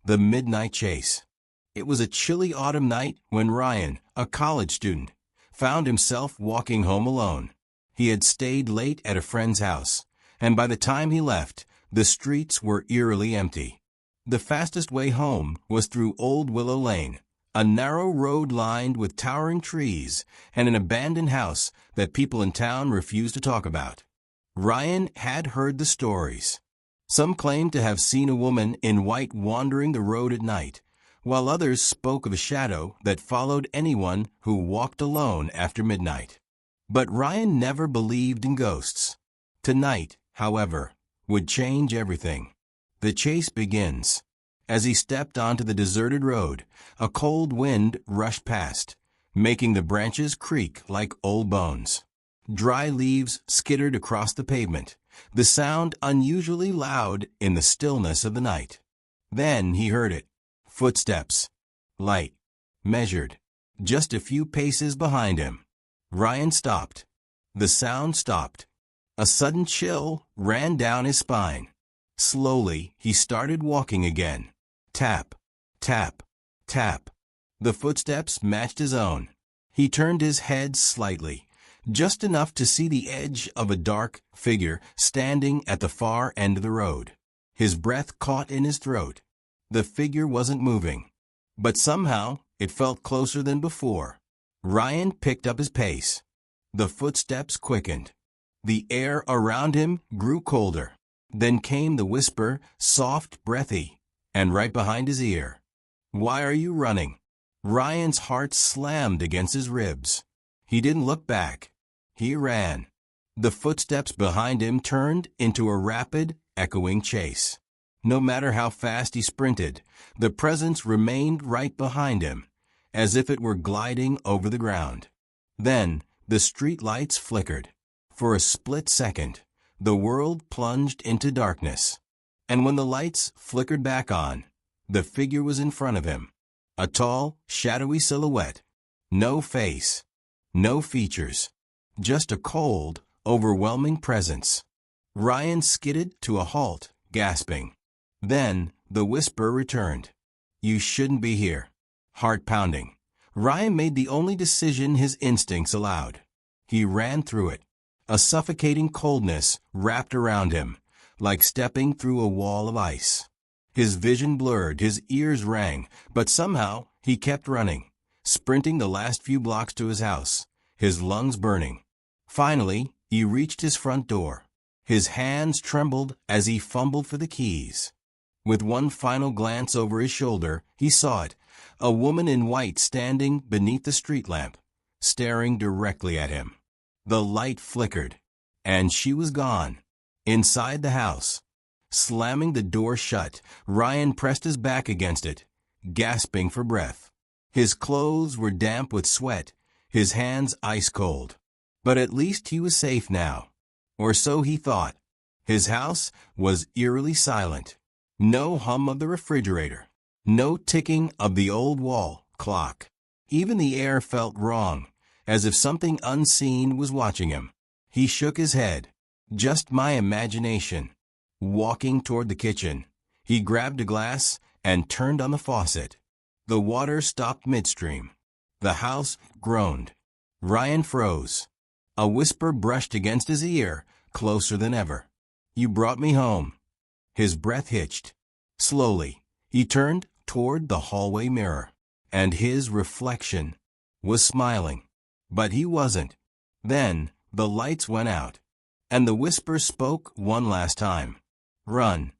The Midnight Chase. It was a chilly autumn night when Ryan, a college student, found himself walking home alone. He had stayed late at a friend's house, and by the time he left, the streets were eerily empty. The fastest way home was through Old Willow Lane, a narrow road lined with towering trees and an abandoned house that people in town refused to talk about. Ryan had heard the stories. Some claimed to have seen a woman in white wandering the road at night, while others spoke of a shadow that followed anyone who walked alone after midnight. But Ryan never believed in ghosts. Tonight, however, would change everything. The chase begins. As he stepped onto the deserted road, a cold wind rushed past, making the branches creak like old bones. Dry leaves skittered across the pavement, the sound unusually loud in the stillness of the night. Then he heard it. Footsteps. Light. Measured. Just a few paces behind him. Ryan stopped. The sound stopped. A sudden chill ran down his spine. Slowly, he started walking again. Tap. Tap. Tap. The footsteps matched his own. He turned his head slightly, just enough to see the edge of a dark figure standing at the far end of the road. His breath caught in his throat. The figure wasn't moving, but somehow it felt closer than before. Ryan picked up his pace. The footsteps quickened. The air around him grew colder. Then came the whisper, soft, breathy, and right behind his ear. "Why are you running?" Ryan's heart slammed against his ribs. He didn't look back. He ran. The footsteps behind him turned into a rapid, echoing chase. No matter how fast he sprinted, the presence remained right behind him, as if it were gliding over the ground. Then the street lights flickered. For a split second, the world plunged into darkness. And when the lights flickered back on, the figure was in front of him. A tall, shadowy silhouette. No face. No features. Just a cold, overwhelming presence. Ryan skidded to a halt, gasping. Then the whisper returned. "You shouldn't be here." Heart pounding. Ryan made the only decision his instincts allowed. He ran through it. A suffocating coldness wrapped around him, like stepping through a wall of ice. His vision blurred, his ears rang, but somehow he kept running, sprinting the last few blocks to his house, his lungs burning. Finally, he reached his front door. His hands trembled as he fumbled for the keys. With one final glance over his shoulder, he saw it, a woman in white standing beneath the street lamp, staring directly at him. The light flickered, and she was gone, inside the house. Slamming the door shut, Ryan pressed his back against it, gasping for breath. His clothes were damp with sweat, his hands ice cold. But at least he was safe now, or so he thought. His house was eerily silent. No hum of the refrigerator. No ticking of the old wall clock. Even the air felt wrong, as if something unseen was watching him. He shook his head. Just my imagination. Walking toward the kitchen, he grabbed a glass and turned on the faucet. The water stopped midstream. The house groaned. Ryan froze. A whisper brushed against his ear, closer than ever. "You brought me home." His breath hitched. Slowly, he turned toward the hallway mirror, and his reflection was smiling. But he wasn't. Then the lights went out, and the whisper spoke one last time. "Run."